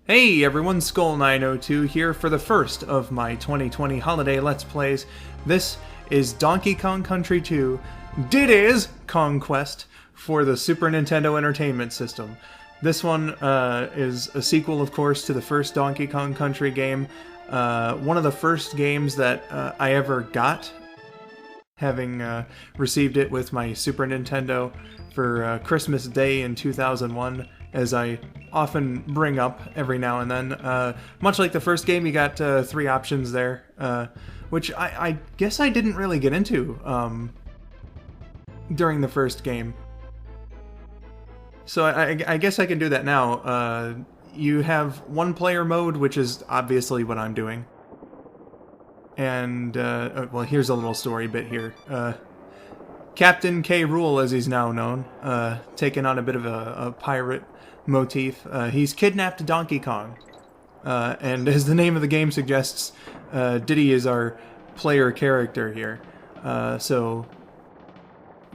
Hey everyone, Skull902 here for the first of my 2020 holiday Let's Plays. This is Donkey Kong Country 2, Diddy's Conquest for the Super Nintendo Entertainment System. This one is a sequel, of course, to the first Donkey Kong Country game. One of the first games that I ever got, having received it with my Super Nintendo for Christmas Day in 2001. As I often bring up every now and then. Much like the first game, you got 3 options there, which I guess I didn't really get into during the first game. So I guess I can do that now. You have one-player mode, which is obviously what I'm doing. And, well, here's a little story bit here. Captain K. Rool, as he's now known, taking on a bit of a pirate motif. He's kidnapped Donkey Kong, and as the name of the game suggests, Diddy is our player character here. So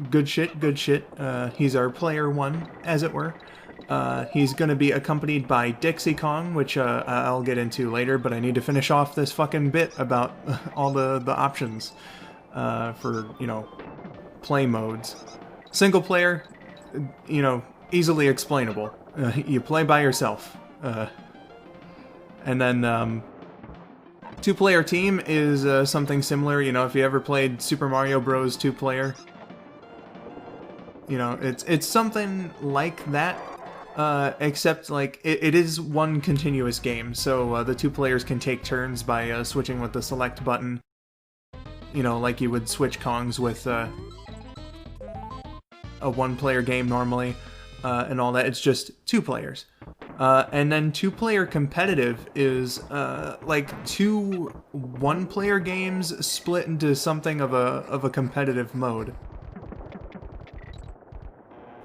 good shit. He's our player 1, as it were. He's gonna be accompanied by Dixie Kong, which I'll get into later, but I need to finish off this fucking bit about all the options for, you know, play modes. Single player, you know, easily explainable. You play by yourself. And then, two-player team is something similar. You know, if you ever played Super Mario Bros. Two-player, you know, it's something like that, except, like, it is one continuous game, so the 2 players can take turns by switching with the select button, you know, like you would switch Kongs with a 1-player game normally. And all that. It's just 2 players. And then 2-player competitive is like 2 1-player games split into something of a competitive mode.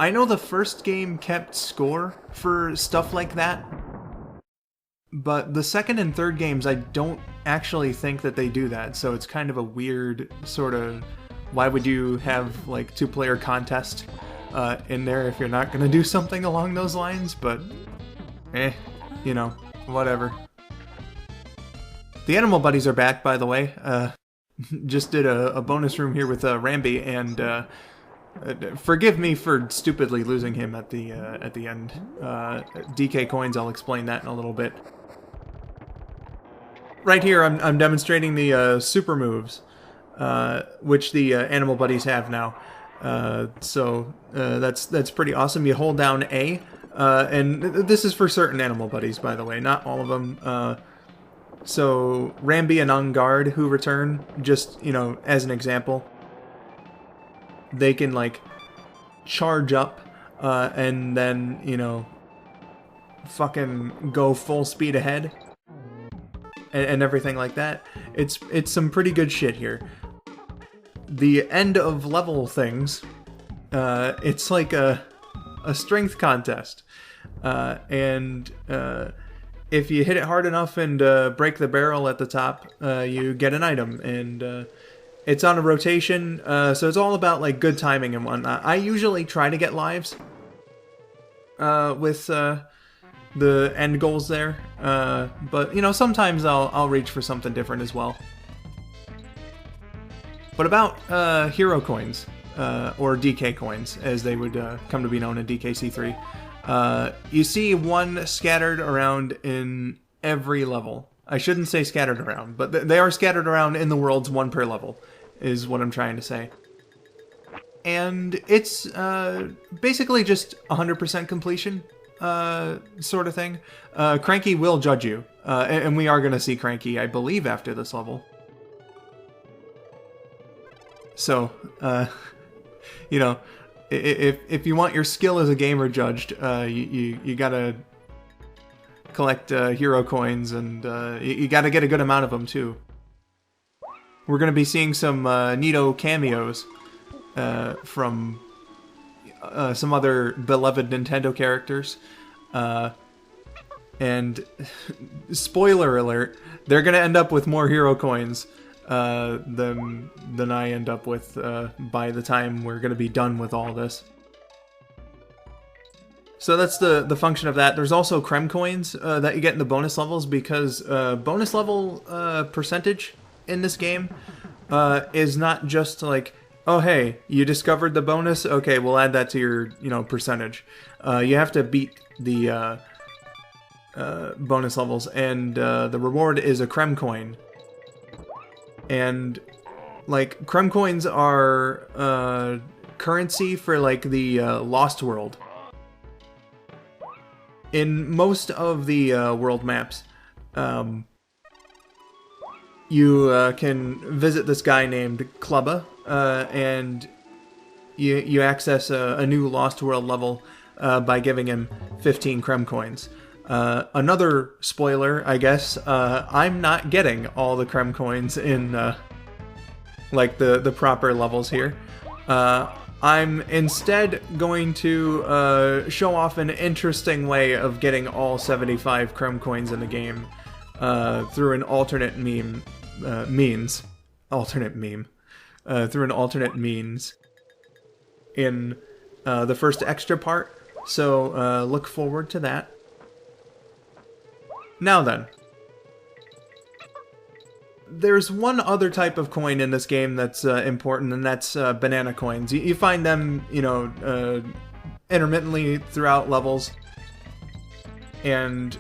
I know the first game kept score for stuff like that, but the second and third games I don't actually think that they do that, so it's kind of a weird sort of, why would you have like 2-player contest in there if you're not gonna do something along those lines, but you know, whatever. The Animal Buddies are back, by the way. Just did a bonus room here with Rambi, and forgive me for stupidly losing him at the end. DK coins, I'll explain that in a little bit. Right here, I'm demonstrating the super moves, which the Animal Buddies have now. So that's pretty awesome. You hold down A, and this is for certain Animal Buddies, by the way, not all of them. So Rambi and On Guard, who return, just, you know, as an example, they can, like, charge up, and then, you know, fucking go full speed ahead, and everything like that. It's some pretty good shit here. The end of level things, it's like a strength contest, and if you hit it hard enough and break the barrel at the top, you get an item, and it's on a rotation, so it's all about like good timing and whatnot. I usually try to get lives with the end goals there, but you know, sometimes I'll reach for something different as well. But about hero coins, or DK coins, as they would come to be known in DKC3, you see one scattered around in every level. I shouldn't say scattered around, but they are scattered around in the world's 1 per level, is what I'm trying to say. And it's basically just 100% completion, sort of thing. Cranky will judge you, and we are going to see Cranky, I believe, after this level. So, you know, if you want your skill as a gamer judged, you gotta collect hero coins, and you gotta get a good amount of them too. We're gonna be seeing some neato cameos from some other beloved Nintendo characters, and spoiler alert, they're gonna end up with more hero coins than I end up with by the time we're going to be done with all this. So that's the function of that. There's also Krem coins that you get in the bonus levels, because bonus level percentage in this game is not just like, oh hey, you discovered the bonus, okay, we'll add that to your percentage. You have to beat the bonus levels, and the reward is a Krem coin. And like, Krem coins are currency for like the Lost World. In most of the world maps, you can visit this guy named Klubba, and you access a new Lost World level by giving him 15 Krem coins. Another spoiler, I guess, I'm not getting all the Krem coins in like the proper levels here. I'm instead going to show off an interesting way of getting all 75 Krem coins in the game through an alternate means in the first extra part. So look forward to that. Now then, there's one other type of coin in this game that's important, and that's banana coins. You find them, intermittently throughout levels. And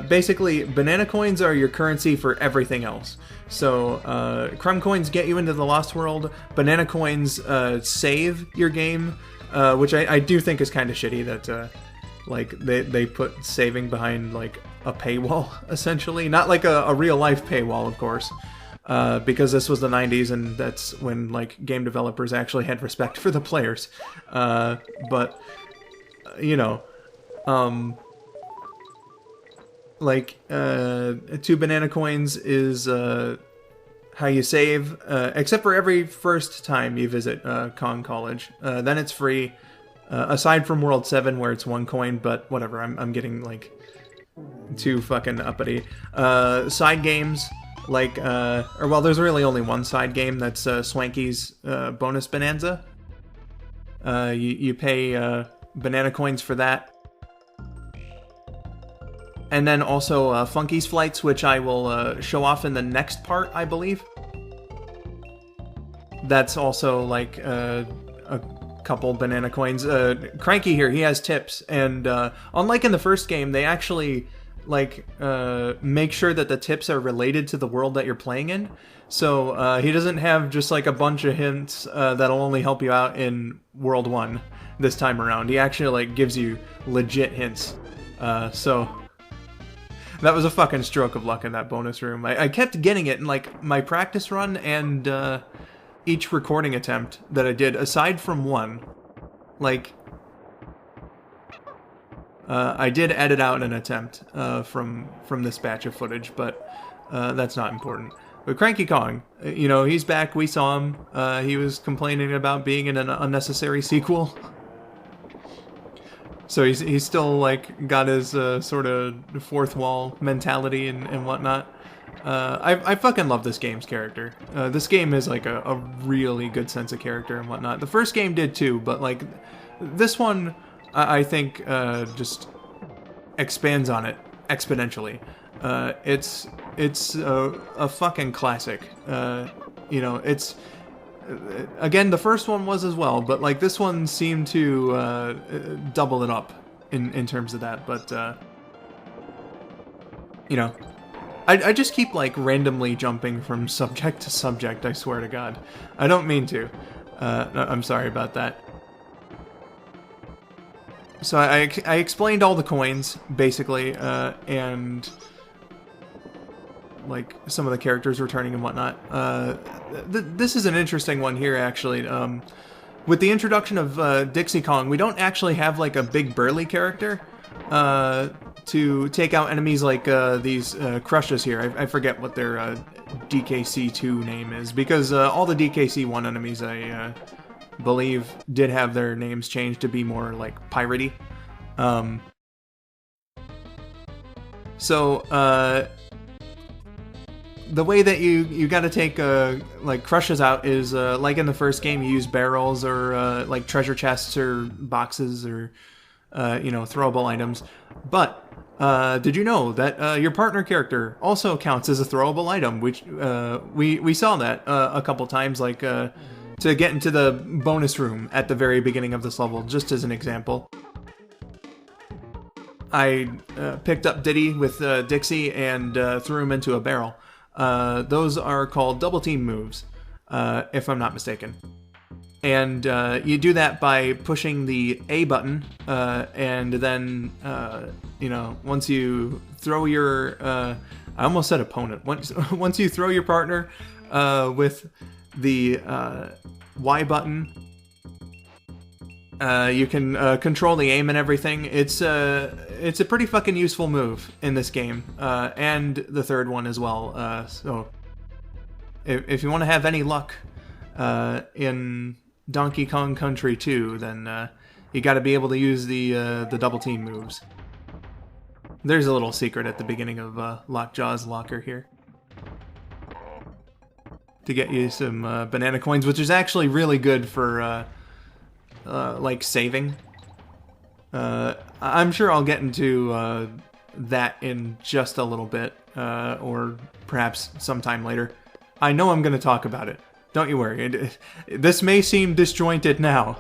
basically, banana coins are your currency for everything else. So, Krem coins get you into the Lost World. Banana coins save your game, which I do think is kind of shitty that... like, they put saving behind, like, a paywall, essentially. Not like a real-life paywall, of course. Because this was the 90s, and that's when, like, game developers actually had respect for the players. But, like, 2 banana coins is how you save, except for every first time you visit Kong College. Then it's free. Aside from World 7, where it's 1 coin, but whatever, I'm getting, like, too fucking uppity. Side games, like, there's really only one side game, that's Swanky's Bonus Bonanza. You pay banana coins for that. And then also Funky's Flights, which I will show off in the next part, I believe. That's also, like, a couple banana coins. Cranky here, he has tips, and unlike in the first game, they actually like make sure that the tips are related to the world that you're playing in. So he doesn't have just like a bunch of hints that'll only help you out in World 1 this time around. He actually like gives you legit hints. So that was a fucking stroke of luck in that bonus room. I kept getting it in like my practice run and each recording attempt that I did, aside from one. Like, I did edit out an attempt from this batch of footage, but that's not important. But Cranky Kong, he's back. We saw him. He was complaining about being in an unnecessary sequel. So he's still, like, got his sort of fourth wall mentality and whatnot. I fucking love this game's character. This game is, like, a really good sense of character and whatnot. The first game did too, but, like, this one, I think, just expands on it exponentially. It's a fucking classic. It's... Again, the first one was as well, but, like, this one seemed to double it up in terms of that, but, I just keep, like, randomly jumping from subject to subject, I swear to God. I don't mean to. I'm sorry about that. So I explained all the coins, basically, and, like, some of the characters returning and whatnot. This is an interesting one here, actually. With the introduction of Dixie Kong, we don't actually have, like, a big burly character to take out enemies like these crushes here. I forget what their DKC2 name is, because all the DKC1 enemies, I believe, did have their names changed to be more, like, piratey. The way that you gotta take, like, crushes out is, like in the first game, you use barrels or, like, treasure chests or boxes or throwable items. But did you know that your partner character also counts as a throwable item? Which we saw that a couple times, like to get into the bonus room at the very beginning of this level, just as an example. I picked up Diddy with Dixie and threw him into a barrel. Those are called double team moves, if I'm not mistaken. And you do that by pushing the A button, and then, once you throw your... I almost said opponent. Once you throw your partner with the Y button, you can control the aim and everything. It's a pretty fucking useful move in this game, and the third one as well. So if you want to have any luck in Donkey Kong Country 2, then you got to be able to use the double team moves. There's a little secret at the beginning of Lockjaw's Locker here to get you some banana coins, which is actually really good for like saving. I'm sure I'll get into that in just a little bit, or perhaps sometime later. I know I'm going to talk about it. Don't you worry. This may seem disjointed now,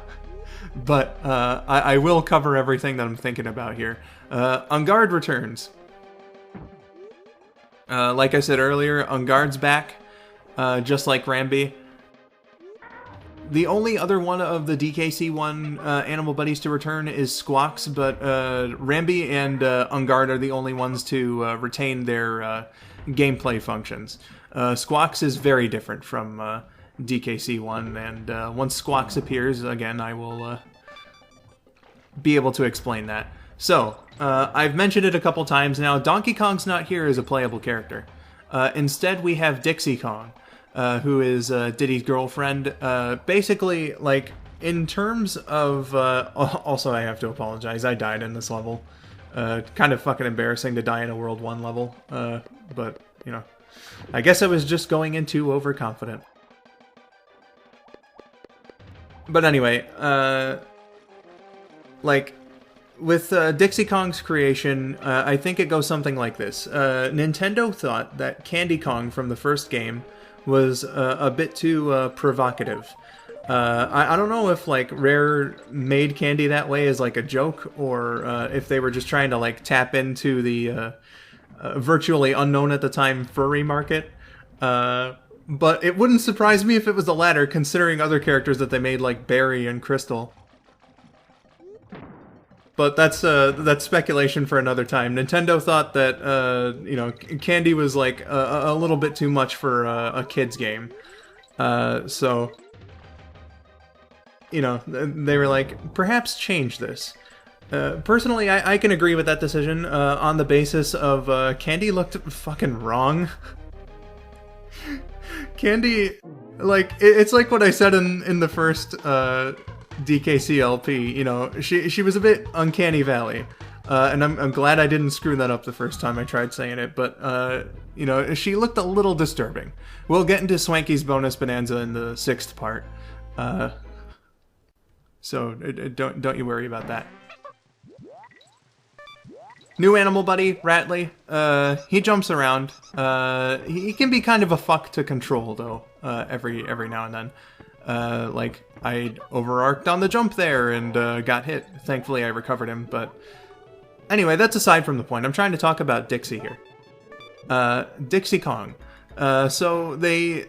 but I will cover everything that I'm thinking about here. Unguard returns. Like I said earlier, Unguard's back, just like Rambi. The only other one of the DKC1 animal buddies to return is Squawks, but Rambi and Unguard are the only ones to retain their gameplay functions. Squawks is very different from DKC1, and once Squawks appears, again, I will be able to explain that. So, I've mentioned it a couple times now, Donkey Kong's not here as a playable character. Instead, we have Dixie Kong, who is Diddy's girlfriend. Basically, like, in terms of... also, I have to apologize, I died in this level. Kind of fucking embarrassing to die in a World 1 level, but, I guess I was just going in too overconfident. But anyway, with Dixie Kong's creation, I think it goes something like this. Nintendo thought that Candy Kong from the first game was a bit too provocative. I don't know if, like, Rare made Candy that way as, like, a joke, or if they were just trying to, like, tap into the virtually unknown at the time furry market. But it wouldn't surprise me if it was the latter, considering other characters that they made, like Barry and Crystal. But that's speculation for another time. Nintendo thought that, Candy was, like, a little bit too much for a kid's game. So, they were like, perhaps change this. Personally, I can agree with that decision on the basis of Candy looked fucking wrong. Candy, like, it's like what I said in the first DKC LP, she was a bit Uncanny Valley, and I'm glad I didn't screw that up the first time I tried saying it, but, she looked a little disturbing. We'll get into Swanky's bonus bonanza in the 6th part, so don't you worry about that. New animal buddy, Ratley. He jumps around. He can be kind of a fuck to control, though, every now and then. Like, I overarched on the jump there and got hit. Thankfully, I recovered him, but... Anyway, that's aside from the point. I'm trying to talk about Dixie here. Dixie Kong. So, they...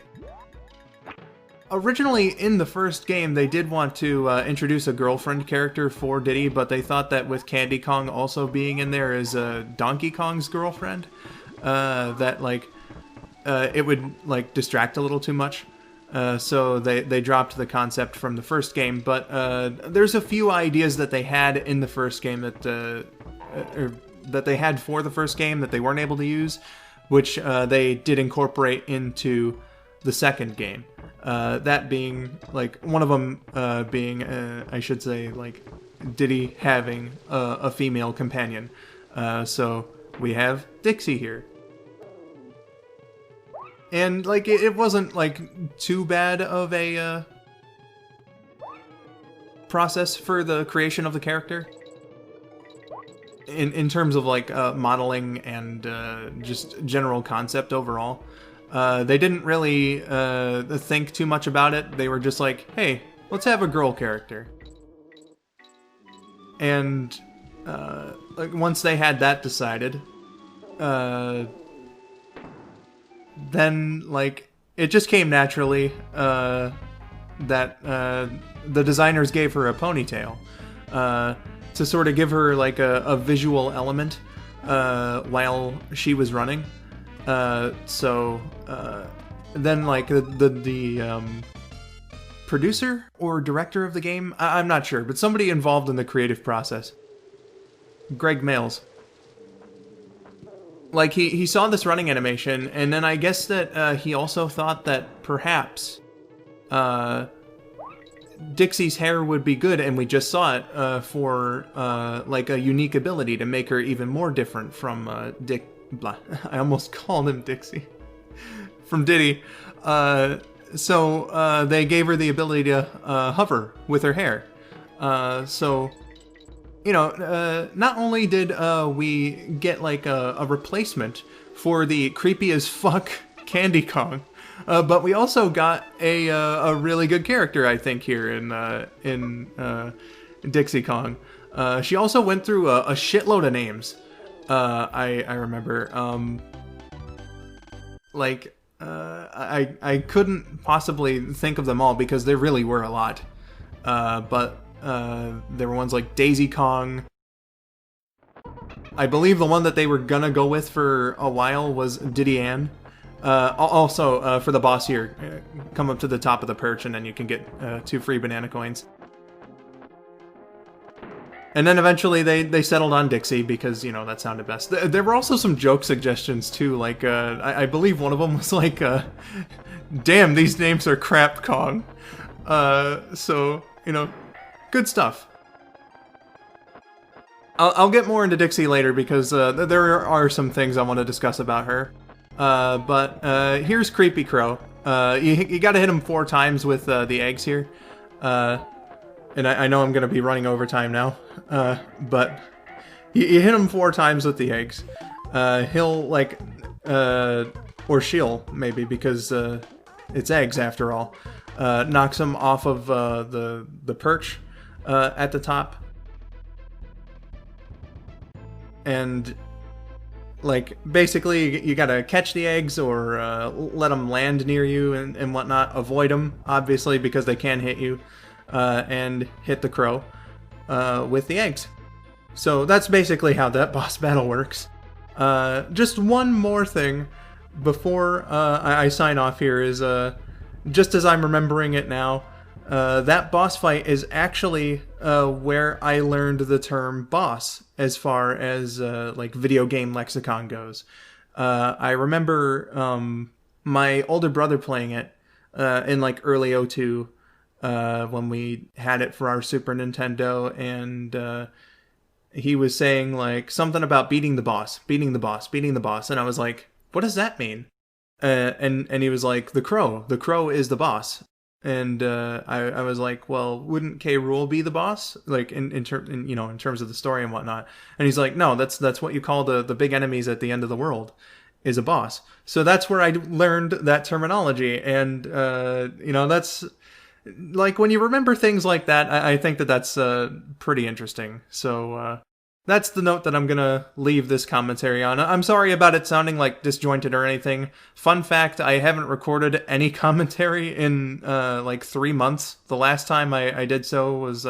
Originally, in the first game, they did want to introduce a girlfriend character for Diddy, but they thought that with Candy Kong also being in there as Donkey Kong's girlfriend, that, like, it would, like, distract a little too much. So they dropped the concept from the first game, but there's a few ideas that they had in the first game that they had for the first game that they weren't able to use, which they did incorporate into the second game. That being, like, one of them being, I should say, like, Diddy having a female companion. So we have Dixie here. And, like, it wasn't, like, too bad of a process for the creation of the character. in terms of like modeling and just general concept overall. They didn't really think too much about it. They were just like, hey, let's have a girl character. And like once they had that decided, then like it just came naturally that the designers gave her a ponytail to sort of give her like a visual element while she was running. So then like the producer or director of the game, I'm not sure, but somebody involved in the creative process, Greg Mails, like he saw this running animation, and then I guess that he also thought that perhaps Dixie's hair would be good, and we just saw it for like a unique ability to make her even more different from I almost called him Dixie. From Diddy. So they gave her the ability to hover with her hair. So, you know, not only did we get like a replacement for the creepy as fuck Candy Kong, but we also got a really good character, I think, here in Dixie Kong. She also went through a shitload of names. I remember, I couldn't possibly think of them all because there really were a lot. But there were ones like Daisy Kong. I believe the one that they were gonna go with for a while was Diddy Ann. Also, for the boss here, come up to the top of the perch and then you can get 2 free banana coins. And then eventually they settled on Dixie because, you know, that sounded best. There were also some joke suggestions too, like I believe one of them was like, damn, these names are crap, Kong. So, you know, good stuff. I'll get more into Dixie later because there are some things I want to discuss about her. But here's Creepy Crow. You gotta hit him 4 times with the eggs here. And I know I'm going to be running over time now, but you hit him 4 times with the eggs. He'll, like, or she'll, maybe, because it's eggs after all, knocks him off of the perch at the top. And, like, basically you gotta catch the eggs or let them land near you and whatnot. Avoid them, obviously, because they can hit you. And hit the crow with the eggs. So that's basically how that boss battle works. Just one more thing before I sign off here is, just as I'm remembering it now, that boss fight is actually where I learned the term boss as far as like video game lexicon goes. I remember my older brother playing it in like early 02. When we had it for our Super Nintendo, and he was saying like something about beating the boss, and I was like, what does that mean? And he was like, the crow is the boss, and I was like, well, wouldn't K. Rool be the boss, like in terms of the story and whatnot? And he's like, no, that's what you call the big enemies at the end of the world, is a boss. So that's where I learned that terminology, and you know, that's. Like, when you remember things like that, I think that that's pretty interesting. So, that's the note that I'm gonna leave this commentary on. I'm sorry about it sounding, like, disjointed or anything. Fun fact, I haven't recorded any commentary in, like, 3 months. The last time I did so was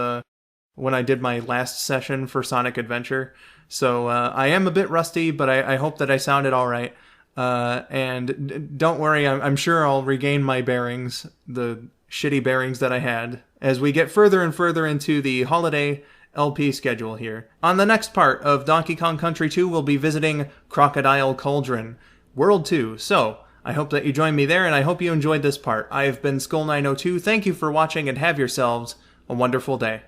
when I did my last session for Sonic Adventure. So, I am a bit rusty, but I hope that I sounded alright. And don't worry, I'm sure I'll regain my bearings, the shitty bearings that I had, as we get further and further into the holiday LP schedule here. On the next part of Donkey Kong Country 2, we'll be visiting Crocodile Cauldron, World 2. So, I hope that you join me there, and I hope you enjoyed this part. I have been Skull902. Thank you for watching, and have yourselves a wonderful day.